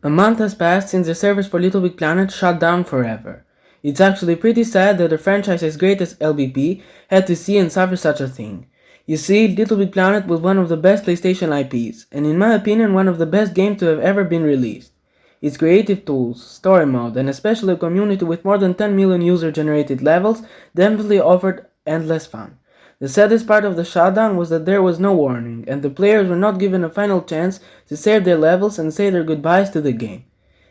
A month has passed since the servers for LittleBigPlanet shut down forever. It's actually pretty sad that a franchise as great as LBP had to see and suffer such a thing. You see, LittleBigPlanet was one of the best PlayStation IPs, and in my opinion one of the best games to have ever been released. Its creative tools, story mode, and especially a community with more than 10 million user-generated levels definitely offered endless fun. The saddest part of the shutdown was that there was no warning, and the players were not given a final chance to save their levels and say their goodbyes to the game.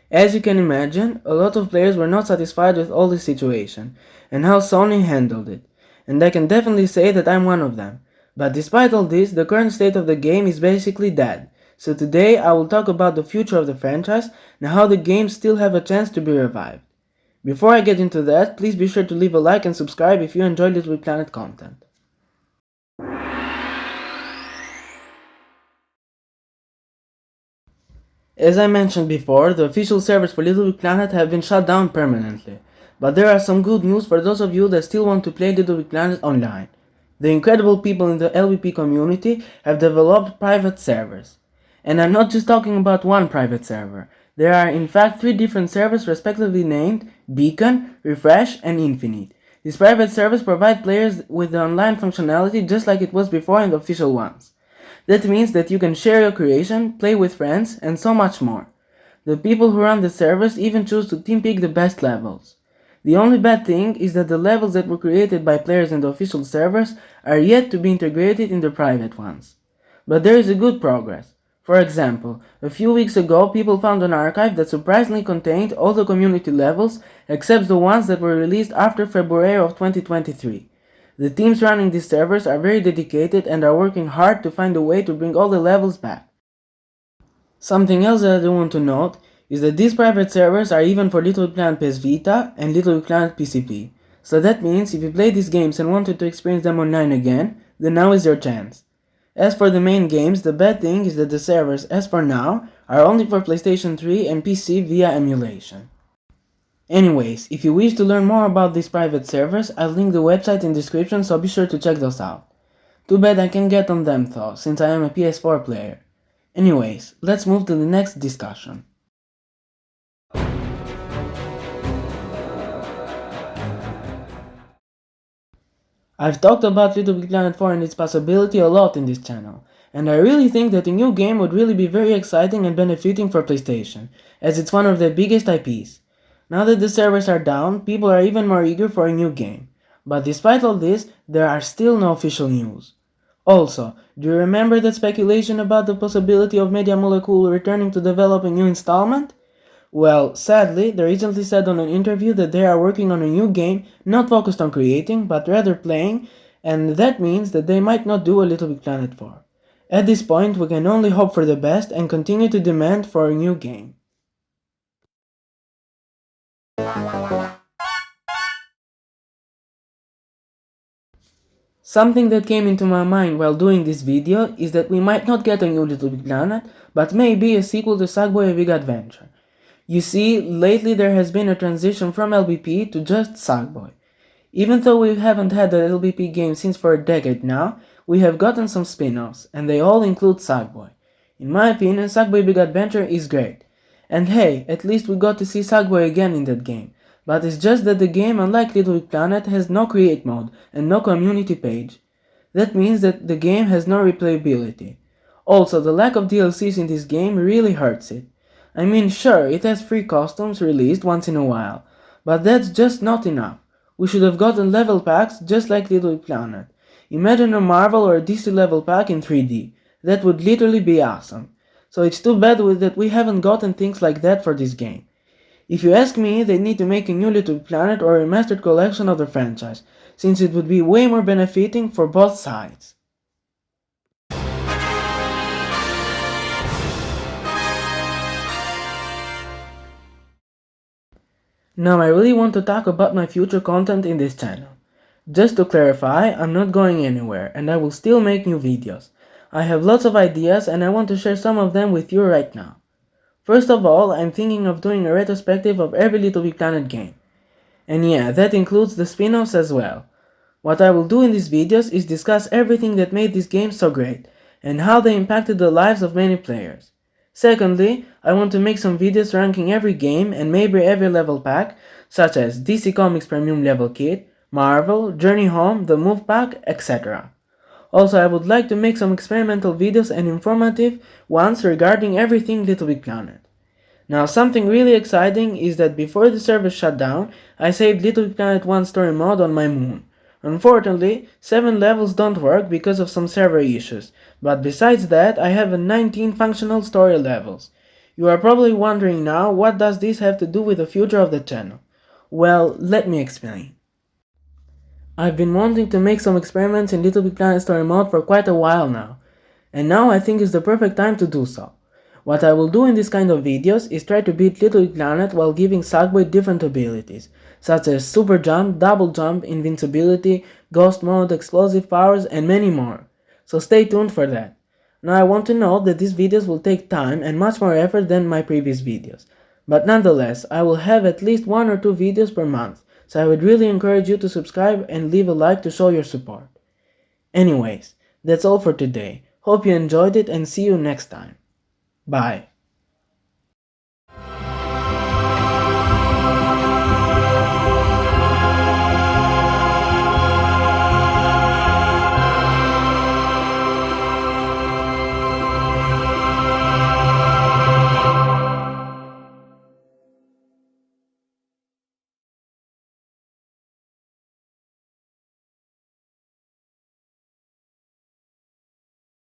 As you can imagine, a lot of players were not satisfied with all this situation, and how Sony handled it, and I can definitely say that I'm one of them. But despite all this, the current state of the game is basically dead, so today I will talk about the future of the franchise and how the games still have a chance to be revived. Before I get into that, please be sure to leave a like and subscribe if you enjoy LittleBigPlanet content. As I mentioned before, the official servers for LittleBigPlanet have been shut down permanently, but there are some good news for those of you that still want to play LittleBigPlanet online. The incredible people in the LBP community have developed private servers. And I'm not just talking about one private server. There are in fact 3 different servers respectively named Beacon, Refresh, and Infinite. These private servers provide players with the online functionality just like it was before in the official ones. That means that you can share your creation, play with friends, and so much more. The people who run the servers even choose to team pick the best levels. The only bad thing is that the levels that were created by players in the official servers are yet to be integrated in the private ones. But there is a good progress. For example, a few weeks ago people found an archive that surprisingly contained all the community levels except the ones that were released after February of 2023. The teams running these servers are very dedicated and are working hard to find a way to bring all the levels back. Something else that I do want to note is that these private servers are even for LittleBigPlanet PS Vita and LittleBigPlanet PCP. So that means if you play these games and wanted to experience them online again, then now is your chance. As for the main games, the bad thing is that the servers, as for now, are only for PlayStation 3 and PC via emulation. Anyways, if you wish to learn more about these private servers, I'll link the website in the description, so be sure to check those out. Too bad I can't get on them though, since I am a PS4 player. Anyways, let's move to the next discussion. I've talked about LittleBigPlanet 4 and its possibility a lot in this channel, and I really think that a new game would really be very exciting and benefiting for PlayStation, as it's one of their biggest IPs. Now that the servers are down, people are even more eager for a new game. But despite all this, there are still no official news. Also, do you remember that speculation about the possibility of Media Molecule returning to develop a new installment? Well, sadly, they recently said on an interview that they are working on a new game not focused on creating, but rather playing, and that means that they might not do a LittleBigPlanet 4. At this point, we can only hope for the best and continue to demand for a new game. Something that came into my mind while doing this video is that we might not get a new LittleBigPlanet, but maybe a sequel to Sackboy: A Big Adventure. You see, lately there has been a transition from LBP to just Sackboy. Even though we haven't had a LBP game since for a decade now, we have gotten some spin-offs, and they all include Sackboy. In my opinion, Sackboy: Big Adventure is great. And hey, at least we got to see Sackboy again in that game. But it's just that the game, unlike LittleBigPlanet, has no create mode and no community page. That means that the game has no replayability. Also, the lack of DLCs in this game really hurts it. I mean, sure, it has free costumes released once in a while, but that's just not enough. We should have gotten level packs just like LittleBigPlanet. Imagine a Marvel or a DC level pack in 3D. That would literally be awesome. So it's too bad that we haven't gotten things like that for this game. If you ask me, they need to make a new LittleBigPlanet or a remastered collection of the franchise, since it would be way more benefiting for both sides. Now I really want to talk about my future content in this channel. Just to clarify, I'm not going anywhere, and I will still make new videos. I have lots of ideas and I want to share some of them with you right now. First of all, I'm thinking of doing a retrospective of every LittleBigPlanet game. And yeah, that includes the spin-offs as well. What I will do in these videos is discuss everything that made these games so great, and how they impacted the lives of many players. Secondly, I want to make some videos ranking every game and maybe every level pack, such as DC Comics Premium Level Kit, Marvel, Journey Home, the Move Pack, etc. Also, I would like to make some experimental videos and informative ones regarding everything LittleBigPlanet. Now, something really exciting is that before the server shut down, I saved LittleBigPlanet 1 story mode on my moon. Unfortunately, 7 levels don't work because of some server issues, but besides that, I have 19 functional story levels. You are probably wondering now, what does this have to do with the future of the channel? Well, let me explain. I've been wanting to make some experiments in LittleBigPlanet story mode for quite a while now, and now I think is the perfect time to do so. What I will do in this kind of videos is try to beat LittleBigPlanet while giving Sackboy different abilities, such as super jump, double jump, invincibility, ghost mode, explosive powers, and many more. So stay tuned for that. Now I want to note that these videos will take time and much more effort than my previous videos. But nonetheless, I will have at least 1 or 2 videos per month, so I would really encourage you to subscribe and leave a like to show your support. Anyways, that's all for today. Hope you enjoyed it and see you next time. Bye.